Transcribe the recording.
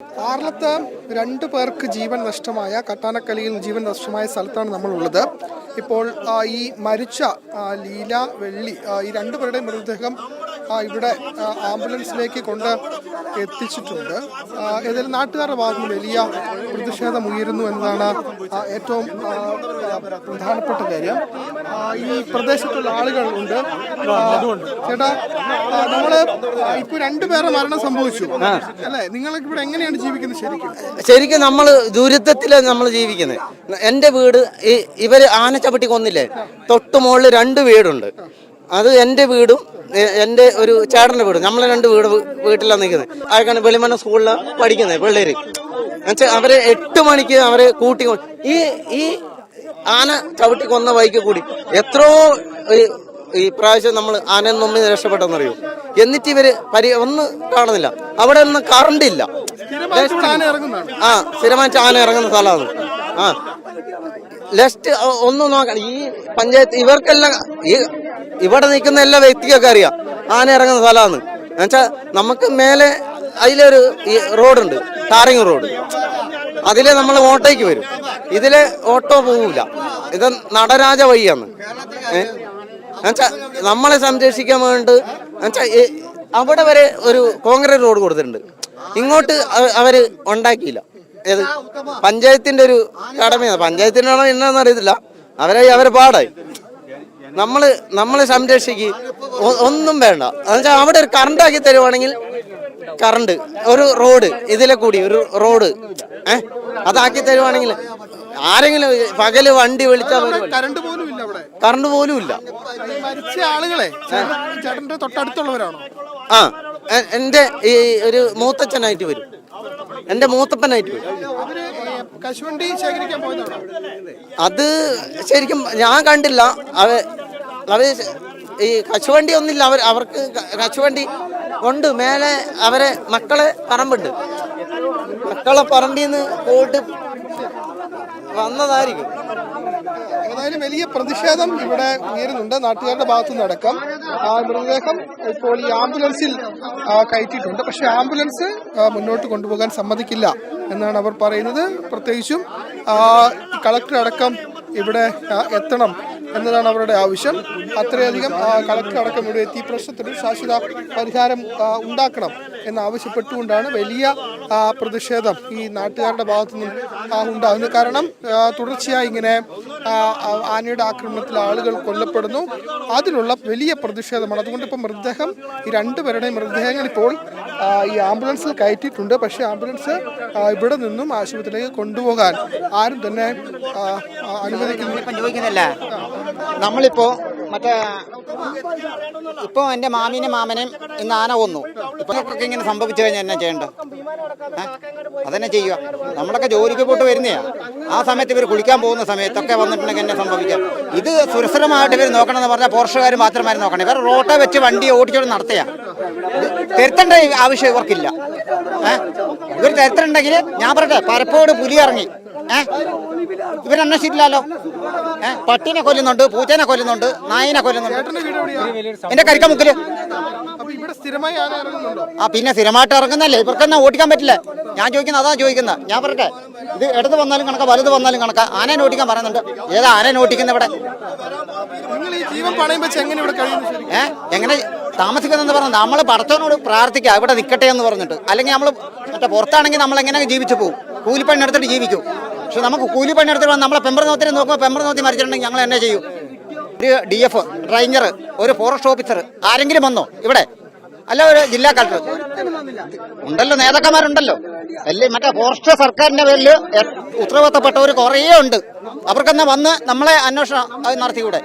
ആറളത്ത് 2 പേർക്ക് ജീവൻ നഷ്ടമായ കട്ടാനക്കലിയിൽ ജീവൻ നഷ്ടമായ സ്ഥലത്താണ് നമ്മളുള്ളത്. ഇപ്പോൾ ഈ മരിച്ച ലീല, വെള്ളി ഈ 2 പേരുടെ മൃതദേഹം ഇവിടെ ആംബുലൻസിലേക്ക് കൊണ്ട് എത്തിച്ചിട്ടുണ്ട്. ഏതായാലും നാട്ടുകാരുടെ ഭാഗത്ത് നിന്ന് വലിയ പ്രതിഷേധം ഉയരുന്നു എന്നതാണ് ഏറ്റവും പ്രധാനപ്പെട്ട കാര്യം. ഈ പ്രദേശത്തുള്ള ആളുകളുണ്ട്. ചേട്ടാ, നമ്മള് ഇപ്പൊ 2 പേരുടെ മരണം സംഭവിച്ചു അല്ലേ? നിങ്ങൾക്ക് ഇവിടെ എങ്ങനെയാണ് ജീവിക്കുന്നത്? ശരിക്കും നമ്മൾ ദുരിതത്തിലാണ് നമ്മൾ ജീവിക്കുന്നത്. എൻ്റെ വീട് ഇവര് ആനച്ചവിട്ടി കൊന്നില്ലേ, തൊട്ട് മുകളിൽ 2 വീടുണ്ട്. അത് എൻ്റെ വീടും എൻ്റെ ഒരു ചേട്ടൻ്റെ വീടും. നമ്മൾ 2 വീട്ടിലാണ് നിൽക്കുന്നത്. അയാൾക്കാണ് വെളിമണ്ണ സ്കൂളിലാണ് പഠിക്കുന്നത് പിള്ളേര്. എന്നുവെച്ചാൽ അവരെ 8 മണിക്ക് അവരെ കൂട്ടി ഈ ആന ചവിട്ടി കൊന്ന വഴിക്ക് കൂടി എത്രയോ ഈ പ്രാവശ്യം നമ്മൾ ആനയിൽ മുമ്പിൽ രക്ഷപ്പെട്ടെന്നറിയോ. എന്നിട്ട് ഇവര് ഒന്നും കാണുന്നില്ല. അവിടെ ഒന്നും കറണ്ട് ഇല്ല. സ്ഥിരമായിട്ട് ആന ഇറങ്ങുന്ന സ്ഥലമാണ്. ലെസ്റ്റ് ഒന്നും നോക്കണം. ഈ പഞ്ചായത്ത് ഇവർക്കെല്ലാം ഇവിടെ നിൽക്കുന്ന എല്ലാ വ്യക്തികൾക്കും അറിയാം ആന ഇറങ്ങുന്ന സ്ഥലമാണ്. എന്നുവെച്ചാൽ നമുക്ക് മേലെ അതിലൊരു റോഡുണ്ട്, ടാറിങ് റോഡ്. അതിലെ നമ്മൾ ഓട്ടോയ്ക്ക് വരും. ഇതിലെ ഓട്ടോ പോവില്ല. ഇത് നടരാജ വഴിയാണ്. എന്നുവെച്ചാൽ നമ്മളെ സംരക്ഷിക്കാൻ വേണ്ടി അവിടെ വരെ ഒരു കോൺക്രീറ്റ് റോഡ് കൊടുത്തിട്ടുണ്ട്. ഇങ്ങോട്ട് അവര് ഉണ്ടാക്കിയില്ല. ഏത് പഞ്ചായത്തിന്റെ ഒരു കടമയാണ്. പഞ്ചായത്തിനാണോ എന്നാന്ന് അറിയത്തില്ല. അവരെ പാടായി. നമ്മളെ സംരക്ഷിക്കുക ഒന്നും വേണ്ട. എന്നുവെച്ചാൽ അവിടെ ഒരു കറണ്ട് ആക്കി തരുവാണെങ്കിൽ, കറണ്ട് ഒരു റോഡ് ഇതിലെ കൂടി ഒരു റോഡ് അതാക്കി തരുവാണെങ്കിൽ ആരെങ്കിലും പകല് വണ്ടി വിളിച്ചാൽ കറണ്ട് പോലും ഇല്ല. തൊട്ടടുത്തുള്ളവരാണോ? എന്റെ ഈ ഒരു മൂത്തച്ഛനായിട്ട് വരും, എന്റെ മൂത്തപ്പനായിട്ട് വരും. അത് ശരിക്കും ഞാൻ കണ്ടില്ല. അവര് ഈ കശുവണ്ടി ഒന്നില്ല. അവർക്ക് കശുവണ്ടി ഉണ്ട് മേലെ. അവരെ മക്കളെ പറമ്പുണ്ട്. മക്കളെ പറമ്പിന്ന് പോയിട്ട് വന്നതായിരിക്കും. ഏതായാലും വലിയ പ്രതിഷേധം ഇവിടെ ഉയരുന്നുണ്ട് നാട്ടുകാരുടെ ഭാഗത്തുനിന്ന് അടക്കം. മൃതദേഹം ഇപ്പോൾ ഈ ആംബുലൻസിൽ കയറ്റിയിട്ടുണ്ട്. പക്ഷെ ആംബുലൻസ് മുന്നോട്ട് കൊണ്ടുപോകാൻ സമ്മതിക്കില്ല എന്നാണ് അവർ പറയുന്നത്. പ്രത്യേകിച്ചും കളക്ടർ അടക്കം ഇവിടെ എത്തണം എന്നതാണ് അവരുടെ ആവശ്യം. അത്രയധികം കളക്ടർ അടക്കം ഇവിടെ എത്തി പ്രശ്നത്തിന് ശാശ്വത പരിഹാരം ഉണ്ടാക്കണം എന്നാവശ്യപ്പെട്ടുകൊണ്ടാണ് വലിയ പ്രതിഷേധം ഈ നാട്ടുകാരുടെ ഭാഗത്തുനിന്നും ഉണ്ടാകുന്നത്. കാരണം തുടർച്ചയായി ഇങ്ങനെ ആനയുടെ ആക്രമണത്തിൽ ആളുകൾ കൊല്ലപ്പെടുന്നു. അതിനുള്ള വലിയ പ്രതിഷേധമാണ്. അതുകൊണ്ട് ഇപ്പം മൃതദേഹം ഈ 2 പേരുടെയും മൃതദേഹങ്ങൾ ഇപ്പോൾ ഈ ആംബുലൻസിൽ കയറ്റിയിട്ടുണ്ട്. പക്ഷേ ആംബുലൻസ് ഇവിടെ നിന്നും ആശുപത്രിയിലേക്ക് കൊണ്ടുപോകാൻ ആരും തന്നെ അനുവദിക്കുന്നില്ല. നമ്മളിപ്പോ ഇപ്പൊ എന്റെ മാമനെയും ഇന്ന് ആന കൊന്നു. ഇപ്പൊ ഇങ്ങനെ സംഭവിച്ചു കഴിഞ്ഞാൽ എന്നാ ചെയ്യേണ്ടത്? അതന്നെ ചെയ്യുക. നമ്മളൊക്കെ ജോലിക്ക് പോയിട്ട് വരുന്നയാ. ആ സമയത്ത് ഇവർ കുളിക്കാൻ പോകുന്ന സമയത്തൊക്കെ വന്നിട്ടുണ്ടെങ്കിൽ എന്നെ സംഭവിക്കാം. ഇത് സുരക്ഷിതമായിട്ട് ഇവർ നോക്കണമെന്ന് പറഞ്ഞാൽ പോർഷുകാർ മാത്രമായി നോക്കണം. ഇവർ റോട്ടെ വെച്ച് വണ്ടി ഓടിച്ചോണ്ട് നടത്തിയാ. തിരുത്തേണ്ട ആവശ്യം ഇവർക്കില്ല. ഇവർ തിരുത്തലുണ്ടെങ്കിൽ ഞാൻ പറയട്ടെ, പലപ്പോഴും പുലി ഇറങ്ങി ഇവരന്വേഷിച്ചിട്ടില്ലല്ലോ. പട്ടീനെ കൊല്ലുന്നുണ്ട്, പൂച്ചേനെ കൊല്ലുന്നുണ്ട്, നായിനെ കൊല്ലുന്നുണ്ട്. എന്റെ കരിക്കമുക്കില് പിന്നെ സ്ഥിരമായിട്ട് ഇറങ്ങുന്നല്ലേ. ഇവർക്കെന്നാ ഓടിക്കാൻ പറ്റില്ല. ഞാൻ ചോദിക്കുന്നത് അതാ ചോദിക്കുന്നത്. ഞാൻ പറയട്ടെ, ഇത് ഇടത് വന്നാലും കണക്കാ, വലുത് വന്നാലും കണക്കാ. ആനേനെ ഓടിക്കാൻ പറയുന്നുണ്ട്. ഏതാ ആനേനെ ഓടിക്കുന്ന ഇവിടെ? എങ്ങനെ താമസിക്കുന്നെന്ന് പറഞ്ഞത്? നമ്മൾ പടച്ചവനോട് പ്രാർത്ഥിക്കുക ഇവിടെ നിൽക്കട്ടെ എന്ന് പറഞ്ഞിട്ട്. അല്ലെങ്കിൽ നമ്മൾ പുറത്താണെങ്കിൽ നമ്മൾ എങ്ങനെ ജീവിച്ചു പോകും? കൂലിപ്പണി എടുത്തിട്ട് ജീവിക്കും. പക്ഷെ നമുക്ക് കൂലിപ്പണി എടുത്തിട്ട് നമ്മളെ പെമ്പർ നോത്തിന് നോക്കുമ്പോൾ പെമ്പർ നോത്തി മരിച്ചിട്ടുണ്ടെങ്കിൽ ഞങ്ങൾ എന്നെ ചെയ്യും? ഒരു DF, റേഞ്ചർ, ഒരു ഫോറസ്റ്റ് ഓഫീസർ ആരെങ്കിലും വന്നോ ഇവിടെ? അല്ല ഒരു ജില്ലാ കളക്ടർ ഉണ്ടല്ലോ, നേതാക്കന്മാരുണ്ടല്ലോ. അല്ലേ മറ്റേ ഫോറസ്റ്റ് സർക്കാരിന്റെ പേരിൽ ഉത്തരവാദിത്തപ്പെട്ടവർ കുറേ ഉണ്ട്. അവർക്കെന്നാ വന്ന് നമ്മളെ അന്വേഷണം നടത്തിക്കൂടെ?